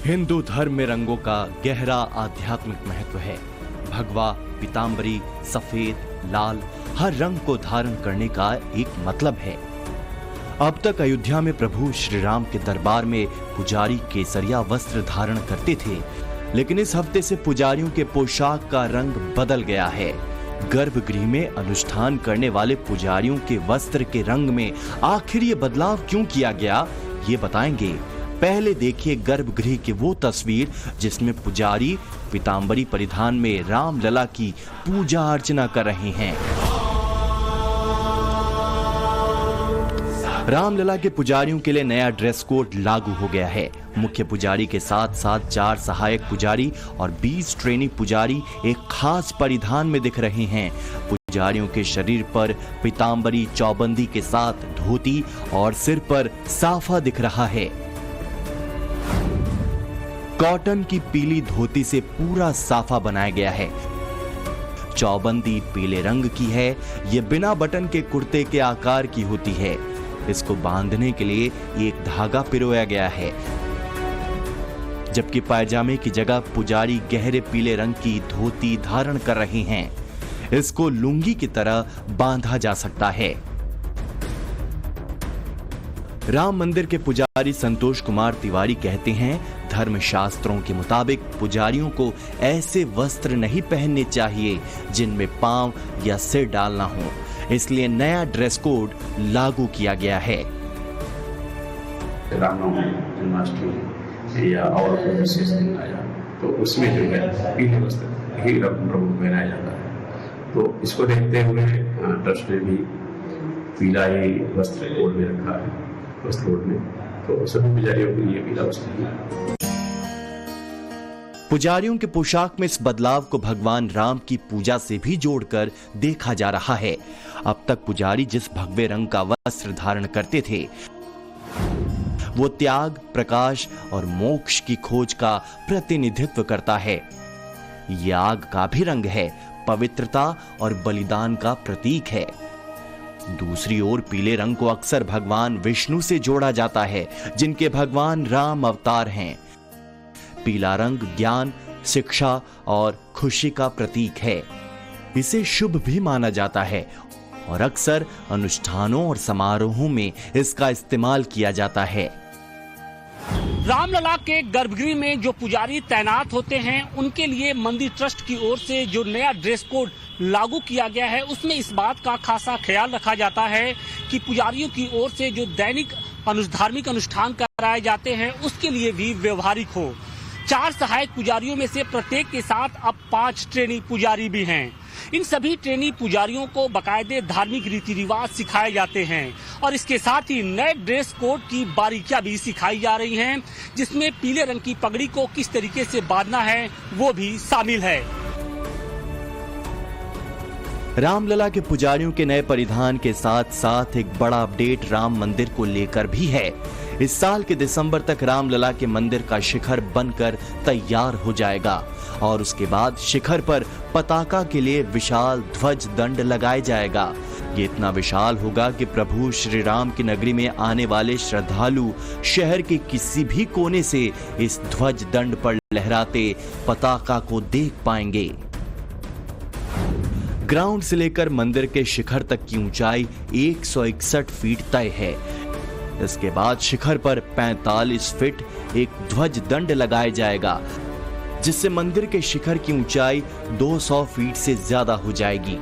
हिंदू धर्म में रंगों का गहरा आध्यात्मिक महत्व है। भगवा, पीतांबरी, सफेद, लाल हर रंग को धारण करने का एक मतलब है। अब तक अयोध्या में प्रभु श्री राम के दरबार में पुजारी केसरिया वस्त्र धारण करते थे, लेकिन इस हफ्ते से पुजारियों के पोशाक का रंग बदल गया है। गर्भगृह में अनुष्ठान करने वाले पुजारियों के वस्त्र के रंग में आखिर ये बदलाव क्यों किया गया, ये बताएंगे। पहले देखिए गर्भगृह की वो तस्वीर जिसमें पुजारी पीतांबरी परिधान में रामलला की पूजा अर्चना कर रहे हैं। रामलला के पुजारियों के लिए नया ड्रेस कोड लागू हो गया है। मुख्य पुजारी के साथ साथ 4 सहायक पुजारी और 20 ट्रेनी पुजारी एक खास परिधान में दिख रहे हैं। पुजारियों के शरीर पर पीतांबरी चौबंदी के साथ धोती और सिर पर साफा दिख रहा है। कॉटन की पीली धोती से पूरा साफा बनाया गया है। चौबंदी पीले रंग की है। ये बिना बटन के कुर्ते के आकार की होती है। इसको बांधने के लिए एक धागा पिरोया गया है, जबकि पायजामे की जगह पुजारी गहरे पीले रंग की धोती धारण कर रहे हैं। इसको लुंगी की तरह बांधा जा सकता है। राम मंदिर के पुजारी संतोष कुमार तिवारी कहते हैं, धर्मशास्त्रों के मुताबिक पुजारियों को ऐसे वस्त्र नहीं पहनने चाहिए जिनमें पांव या सिर डालना हो, इसलिए नया ड्रेस कोड लागू किया गया है। रामनवमी, जन्माष्टमी या और कोई विशेष दिन आया तो उसमें जो है पीले वस्त्र ही प्रभु पहनाया जाता है। तो इसको देखते हुए ट्रस्ट ने भी पीला ही वस्त्र कोड में रखा है। वस्त्र कोड में तो सभी पुजारियों के लिए पीला वस्त्र। पुजारियों के पोशाक में इस बदलाव को भगवान राम की पूजा से भी जोड़कर देखा जा रहा है। अब तक पुजारी जिस भगवे रंग का वस्त्र धारण करते थे वो त्याग, प्रकाश और मोक्ष की खोज का प्रतिनिधित्व करता है। ये आग का भी रंग है, पवित्रता और बलिदान का प्रतीक है। दूसरी ओर पीले रंग को अक्सर भगवान विष्णु से जोड़ा जाता है, जिनके भगवान राम अवतार हैं। पीला रंग ज्ञान, शिक्षा और खुशी का प्रतीक है। इसे शुभ भी माना जाता है और अक्सर अनुष्ठानों और समारोहों में इसका इस्तेमाल किया जाता है। रामलला के गर्भगृह में जो पुजारी तैनात होते हैं उनके लिए मंदिर ट्रस्ट की ओर से जो नया ड्रेस कोड लागू किया गया है उसमें इस बात का खासा ख्याल रखा जाता है कि पुजारियों की ओर से जो दैनिक धार्मिक अनुष्ठान कराए जाते हैं उसके लिए भी व्यवहारिक हो। 4 सहायक पुजारियों में से प्रत्येक के साथ अब 5 ट्रेनी पुजारी भी हैं। इन सभी ट्रेनी पुजारियों को बाकायदे धार्मिक रीति रिवाज सिखाए जाते हैं और इसके साथ ही नए ड्रेस कोड की बारीकियां भी सिखाई जा रही हैं, जिसमें पीले रंग की पगड़ी को किस तरीके से बांधना है वो भी शामिल है। रामलला के पुजारियों के नए परिधान के साथ साथ एक बड़ा अपडेट राम मंदिर को लेकर भी है। इस साल के दिसंबर तक रामलला के मंदिर का शिखर बनकर तैयार हो जाएगा और उसके बाद शिखर पर पताका के लिए विशाल ध्वज दंड लगाया जाएगा। ये इतना विशाल होगा कि प्रभु श्री राम की नगरी में आने वाले श्रद्धालु शहर के किसी भी कोने से इस ध्वज दंड पर लहराते पताका को देख पाएंगे। ग्राउंड से लेकर मंदिर के शिखर तक की ऊंचाई 161 फीट तय है। इसके बाद शिखर पर 45 फीट एक ध्वज दंड लगाया जाएगा, जिससे मंदिर के शिखर की ऊंचाई 200 फीट से ज्यादा हो जाएगी।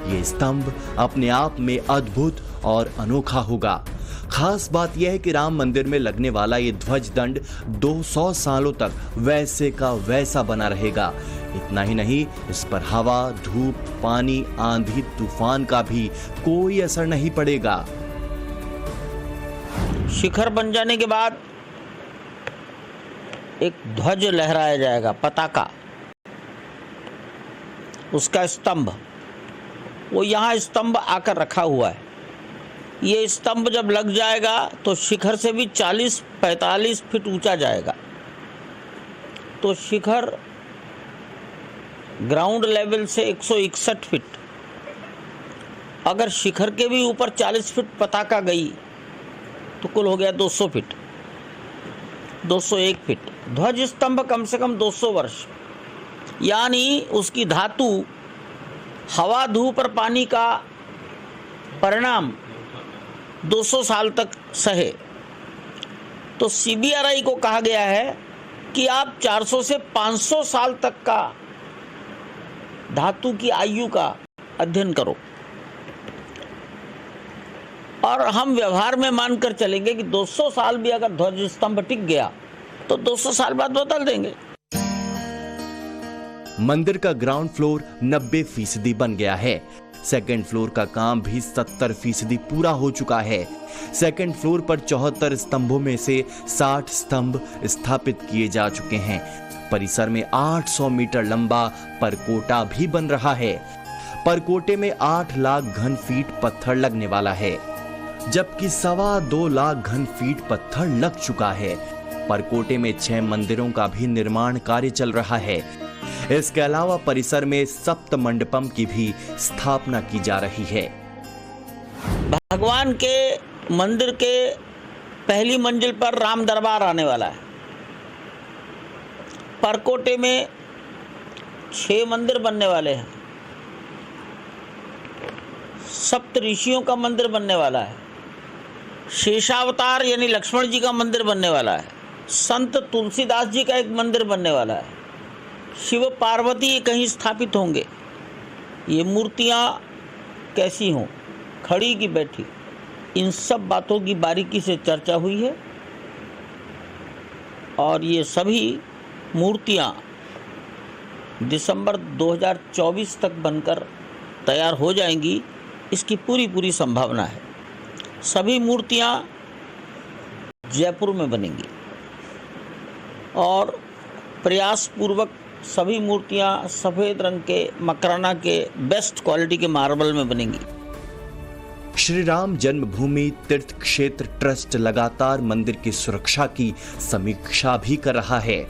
ये स्तंभ अपने आप में अद्भुत और अनोखा होगा। खास बात यह है कि राम मंदिर में लगने वाला ये ध्वज दंड 200 सालों तक वैसे का वैसा बना रहेगा। इतना ही नहीं, इस पर हवा, धूप, पानी, आंधी, तूफान का भी कोई असर नहीं पड़ेगा। शिखर बन जाने के बाद एक ध्वज लहराया जाएगा, पताका, उसका स्तंभ, वो यहाँ स्तंभ आकर रखा हुआ है। ये स्तंभ जब लग जाएगा तो शिखर से भी 40-45 फीट ऊंचा जाएगा। तो शिखर ग्राउंड लेवल से 161 फीट, अगर शिखर के भी ऊपर 40 फीट पताका गई तो कुल हो गया 200 फीट। 201 फीट। ध्वज स्तंभ कम से कम 200 वर्ष, यानी उसकी धातु हवा, धूप और पानी का परिणाम 200 साल तक सहे। तो CBRI को कहा गया है कि आप 400 से 500 साल तक का धातु की आयु का अध्ययन करो, और हम व्यवहार में मानकर चलेंगे कि 200 साल भी अगर ध्वज स्तंभ टिक गया तो 200 साल बाद बदल देंगे। मंदिर का ग्राउंड फ्लोर 90% बन गया है। सेकंड फ्लोर का काम भी 70% पूरा हो चुका है। सेकंड फ्लोर पर 74 स्तंभों में से 60 स्तंभ स्थापित किए जा चुके हैं। परिसर में 800 मीटर लंबा परकोटा भी बन रहा है। परकोटे में 8 लाख घन फीट पत्थर लगने वाला है, जबकि 2.25 लाख घन फीट पत्थर लग चुका है। परकोटे में 6 मंदिरों का भी निर्माण कार्य चल रहा है। इसके अलावा परिसर में सप्त मंडपम की भी स्थापना की जा रही है। भगवान के मंदिर के पहली मंजिल पर राम दरबार आने वाला है। परकोटे में 6 मंदिर बनने वाले हैं। सप्त ऋषियों का मंदिर बनने वाला है। शेषावतार यानी लक्ष्मण जी का मंदिर बनने वाला है। संत तुलसीदास जी का एक मंदिर बनने वाला है। शिव पार्वती कहीं स्थापित होंगे। ये मूर्तियाँ कैसी हों, खड़ी की बैठी, इन सब बातों की बारीकी से चर्चा हुई है, और ये सभी मूर्तियाँ दिसंबर 2024 तक बनकर तैयार हो जाएंगी, इसकी पूरी संभावना है। सभी मूर्तियाँ जयपुर में बनेंगी और प्रयासपूर्वक सभी मूर्तियाँ सफ़ेद रंग के मकराना के बेस्ट क्वालिटी के मार्बल में बनेंगी। श्री राम जन्मभूमि तीर्थ क्षेत्र ट्रस्ट लगातार मंदिर की सुरक्षा की समीक्षा भी कर रहा है।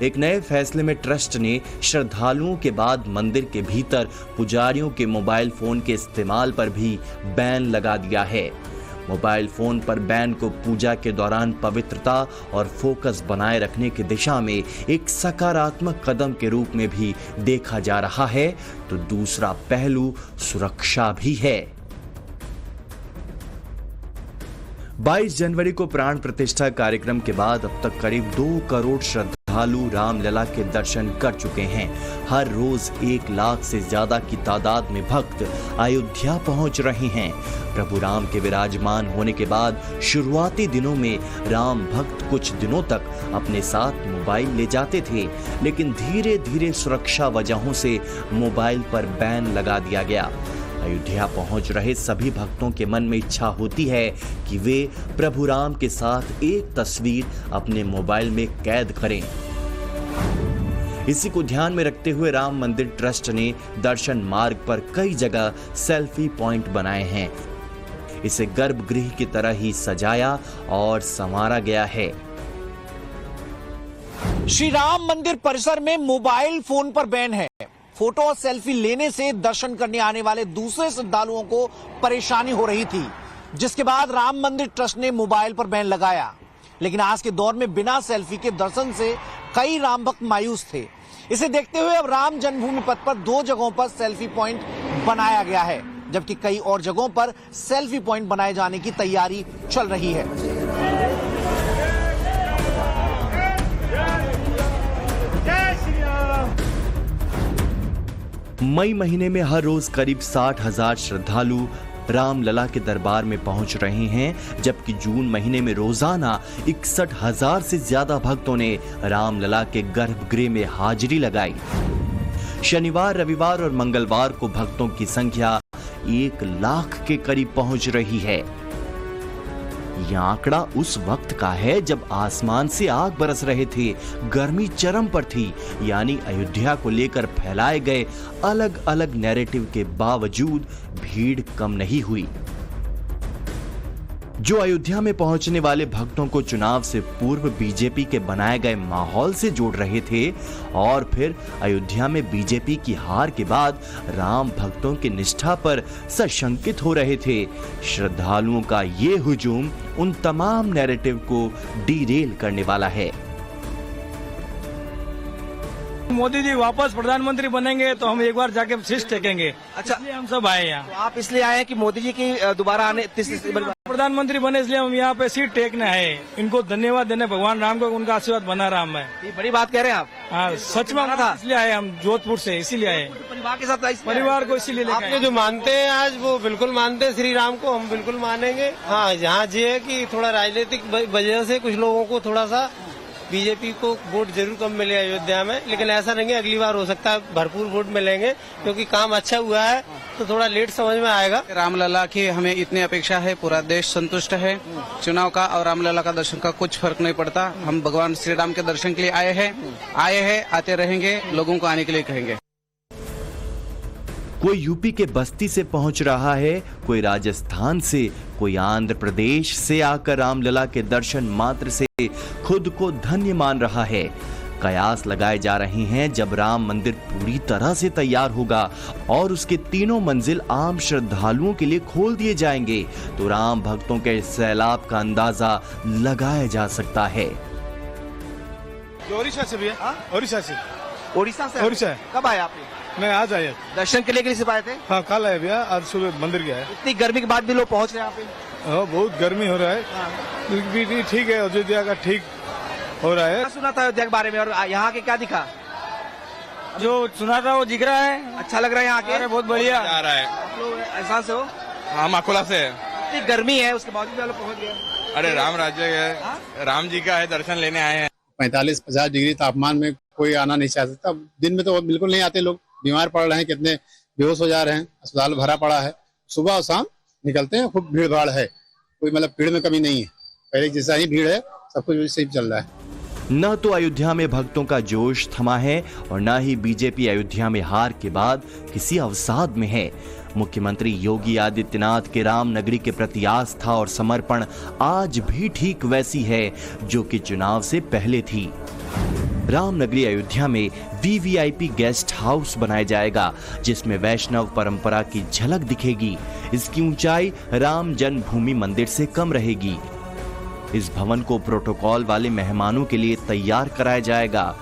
एक नए फैसले में ट्रस्ट ने श्रद्धालुओं के बाद मंदिर के भीतर पुजारियों के मोबाइल फोन के इस्तेमाल पर भी बैन लगा दिया है। मोबाइल फोन पर बैन को पूजा के दौरान पवित्रता और फोकस बनाए रखने की दिशा में एक सकारात्मक कदम के रूप में भी देखा जा रहा है, तो दूसरा पहलू सुरक्षा भी है। 22 जनवरी को प्राण प्रतिष्ठा कार्यक्रम के बाद अब तक करीब 2 करोड़ श्रद्धालु रामलला के दर्शन कर चुके हैं। हर रोज 1 लाख से ज्यादा की तादाद में भक्त अयोध्या पहुंच रहे हैं। प्रभु राम के विराजमान होने के बाद शुरुआती दिनों में राम भक्त कुछ दिनों तक अपने साथ मोबाइल ले जाते थे, लेकिन धीरे धीरे सुरक्षा वजहों से मोबाइल पर बैन लगा दिया गया। अयोध्या पहुंच रहे सभी भक्तों के मन में इच्छा होती है कि वे प्रभु राम के साथ एक तस्वीर अपने मोबाइल में कैद करें। इसी को ध्यान में रखते हुए राम मंदिर ट्रस्ट ने दर्शन मार्ग पर कई जगह सेल्फी पॉइंट बनाए हैं। इसे गर्भगृह की तरह ही सजाया और संवारा गया है। श्री राम मंदिर परिसर में मोबाइल फोन पर बैन है। फोटो और सेल्फी लेने से दर्शन करने आने वाले दूसरे श्रद्धालुओं को परेशानी हो रही थी, जिसके बाद राम मंदिर ट्रस्ट ने मोबाइल पर बैन लगाया। लेकिन आज के दौर में बिना सेल्फी के दर्शन से कई राम भक्त मायूस थे। इसे देखते हुए अब राम जन्मभूमि पथ पर 2 जगहों पर सेल्फी पॉइंट बनाया गया है, जबकि कई और जगहों पर सेल्फी पॉइंट बनाए जाने की तैयारी चल रही है। मई महीने में हर रोज करीब 60,000 श्रद्धालु रामलला के दरबार में पहुंच रहे हैं, जबकि जून महीने में रोजाना 61,000 से ज्यादा भक्तों ने रामलला के गर्भगृह में हाजिरी लगाई। शनिवार, रविवार और मंगलवार को भक्तों की संख्या 1 लाख के करीब पहुंच रही है। यह आंकड़ा उस वक्त का है जब आसमान से आग बरस रहे थे, गर्मी चरम पर थी, यानी अयोध्या को लेकर फैलाए गए अलग अलग नैरेटिव के बावजूद भीड़ कम नहीं हुई। जो अयोध्या में पहुंचने वाले भक्तों को चुनाव से पूर्व बीजेपी के बनाए गए माहौल से जोड़ रहे थे और फिर अयोध्या में बीजेपी की हार के बाद राम भक्तों की निष्ठा पर सशंकित हो रहे थे। श्रद्धालुओं का ये हुजूम उन तमाम नैरेटिव को डीरेल करने वाला है। मोदी जी वापस प्रधानमंत्री बनेंगे तो हम एक बार जाके शीश टेकेंगे। अच्छा, इसलिए हम सब आए यहाँ। तो आप इसलिए आए हैं कि मोदी जी की दोबारा आने तीसरी बार प्रधानमंत्री बने इसलिए हम यहाँ पे सीट टेकने आए। इनको धन्यवाद देने भगवान राम को, उनका आशीर्वाद बना रहा मैं। ये बड़ी बात कह रहे हैं आप। हाँ, सच में था, इसलिए आए हम जोधपुर से, इसीलिए आए परिवार के साथ परिवार को इसीलिए लेकर आपने जो मानते हैं आज वो बिल्कुल मानते हैं श्री राम को, हम बिल्कुल मानेंगे। हाँ, यहाँ ये है कि थोड़ा राजनीतिक वजह से कुछ लोगों को थोड़ा सा बीजेपी को वोट जरूर कम मिले अयोध्या में, लेकिन ऐसा नहीं है, अगली बार हो सकता है भरपूर वोट मिलेंगे क्योंकि काम अच्छा हुआ है, तो थोड़ा लेट समझ में आएगा। रामलला की हमें इतनी अपेक्षा है, पूरा देश संतुष्ट है। चुनाव का और रामलला का दर्शन का कुछ फर्क नहीं पड़ता। हम भगवान श्री राम के दर्शन के लिए आए हैं, आते रहेंगे, लोगों को आने के लिए कहेंगे। कोई यूपी के बस्ती से पहुंच रहा है, कोई राजस्थान से, कोई आंध्र प्रदेश से आकर रामलला के दर्शन मात्र से खुद को धन्य मान रहा है। कयास लगाए जा रहे हैं जब राम मंदिर पूरी तरह से तैयार होगा और उसके तीनों मंजिल आम श्रद्धालुओं के लिए खोल दिए जाएंगे तो राम भक्तों के सैलाब का अंदाजा लगाया जा सकता है। ओडिशा से भी है। ओडिशा से। ओडिशा से? ओडिशा। कब आए आपने? मैं आज आया। दर्शन के लिए सिर्फ आए थे? हाँ, कल आया भैया, आज सुबह मंदिर गया है। इतनी गर्मी के बाद भी लोग पहुंच रहे हैं यहाँ पे? हाँ, बहुत गर्मी हो रहा है। ठीक है, अयोध्या का ठीक हो रहा है। क्या सुना था अयोध्या के बारे में और यहाँ के क्या दिखा? जो सुना था वो दिख रहा है। अच्छा लग रहा है यहाँ के? बहुत बढ़िया आ रहा है। आप लोग एहसास हो? हम अकोला से। इतनी गर्मी है उसके बावजूद भी लोग पहुंच गए। अरे राम राज्य है, राम जी का है, दर्शन लेने आए हैं। 45-50 डिग्री तापमान में कोई आना नहीं चाह सकता। दिन में तो बिल्कुल नहीं आते लोग, बीमार पड़ रहे हैं, कितने बेहोश हो जा रहे हैं, अस्पताल भरा पड़ा है। सुबह और शाम निकलते हैं, खूब भीड़ भाड़ है, कोई मतलब भीड़ में कमी नहीं है। पहले जैसा ही भीड़ है, सब कुछ वैसे ही चल रहा है। न तो अयोध्या में भक्तों का जोश थमा है और न ही बीजेपी अयोध्या में हार के बाद किसी अवसाद में है। मुख्यमंत्री योगी आदित्यनाथ के राम नगरी के प्रति आस्था और समर्पण आज भी ठीक वैसी है जो कि चुनाव से पहले थी। राम नगरी अयोध्या में वीवीआईपी गेस्ट हाउस बनाया जाएगा जिसमें वैष्णव परंपरा की झलक दिखेगी। इसकी ऊंचाई राम जन्मभूमि मंदिर से कम रहेगी। इस भवन को प्रोटोकॉल वाले मेहमानों के लिए तैयार कराया जाएगा।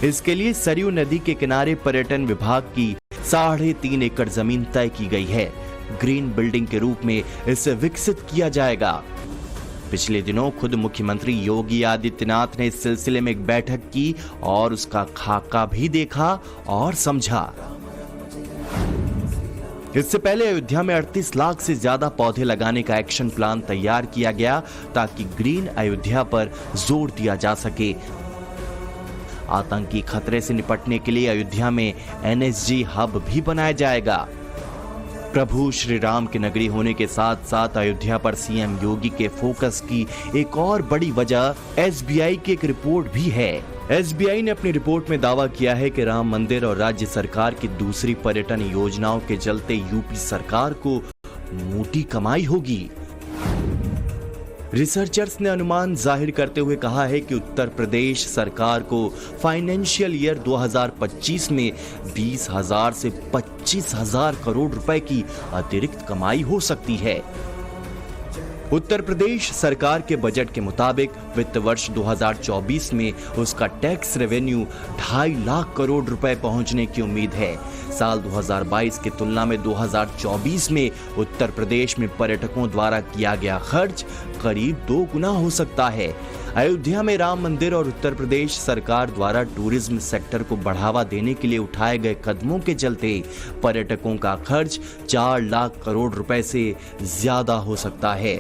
इसके लिए सरयू नदी के किनारे पर्यटन विभाग की 3.5 एकड़ जमीन तय की गई है। ग्रीन बिल्डिंग के रूप में इसे विकसित किया जाएगा। पिछले दिनों खुद मुख्यमंत्री योगी आदित्यनाथ ने इस सिलसिले में एक बैठक की और उसका खाका भी देखा और समझा। इससे पहले अयोध्या में 38 लाख से ज्यादा पौधे लगाने का एक्शन प्लान तैयार किया गया ताकि ग्रीन अयोध्या पर जोर दिया जा सके। आतंकी खतरे से निपटने के लिए अयोध्या में एनएसजी हब भी बनाया जाएगा। प्रभु श्री राम की नगरी होने के साथ साथ अयोध्या पर सीएम योगी के फोकस की एक और बड़ी वजह एसबीआई की एक रिपोर्ट भी है। एसबीआई ने अपनी रिपोर्ट में दावा किया है कि राम मंदिर और राज्य सरकार की दूसरी पर्यटन योजनाओं के चलते यूपी सरकार को मोटी कमाई होगी। रिसर्चर्स ने अनुमान जाहिर करते हुए कहा है कि उत्तर प्रदेश सरकार को फाइनेंशियल ईयर 2025 में 20,000 से 25,000 करोड़ रुपए की अतिरिक्त कमाई हो सकती है। उत्तर प्रदेश सरकार के बजट के मुताबिक वित्त वर्ष 2024 में उसका टैक्स रेवेन्यू 2.5 लाख करोड़ रुपए पहुंचने की उम्मीद है। साल 2022 की तुलना में 2024 में उत्तर प्रदेश में पर्यटकों द्वारा किया गया खर्च करीब 2 गुना हो सकता है। अयोध्या में राम मंदिर और उत्तर प्रदेश सरकार द्वारा टूरिज्म सेक्टर को बढ़ावा देने के लिए उठाए गए कदमों के चलते पर्यटकों का खर्च 4 लाख करोड़ रुपए से ज्यादा हो सकता है।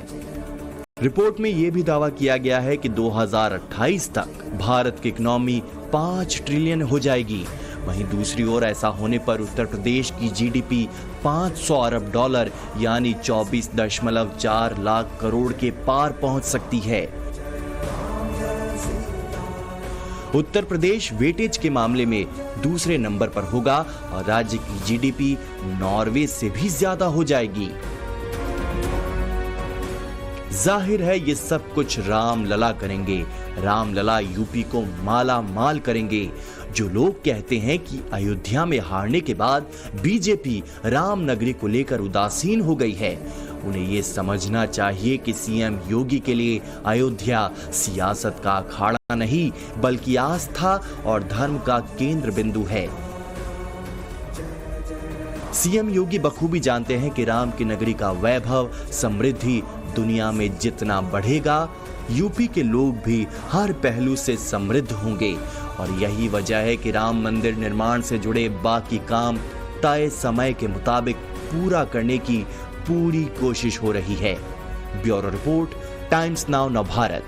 रिपोर्ट में यह भी दावा किया गया है कि 2028 तक भारत की इकोनॉमी 5 ट्रिलियन हो जाएगी। वहीं दूसरी ओर ऐसा होने पर उत्तर प्रदेश की जीडीपी 500 अरब डॉलर यानी 24.4 लाख करोड़ के पार पहुंच सकती है। उत्तर प्रदेश वेटेज के मामले में दूसरे नंबर पर होगा और राज्य की जीडीपी नॉर्वे से भी ज्यादा हो जाएगी। जाहिर है ये सब कुछ राम लला करेंगे। राम लला यूपी को माला माल करेंगे। जो लोग कहते हैं कि अयोध्या में हारने के बाद बीजेपी राम नगरी को लेकर उदासीन हो गई है, उन्हें ये समझना चाहिए कि सीएम योगी के लिए अयोध्या सियासत का अखाड़ा नहीं बल्कि आस्था और धर्म का केंद्र बिंदु है। सीएम योगी बखूबी जानते हैं कि राम की नगरी का वैभव, समृद्धि दुनिया में जितना बढ़ेगा, यूपी के लोग भी हर पहलू से समृद्ध होंगे। और यही वजह है कि राम मंदिर निर्माण से जुड़े बाकी काम तय समय के मुताबिक पूरा करने की पूरी कोशिश हो रही है। Bureau report, times now Navbharat.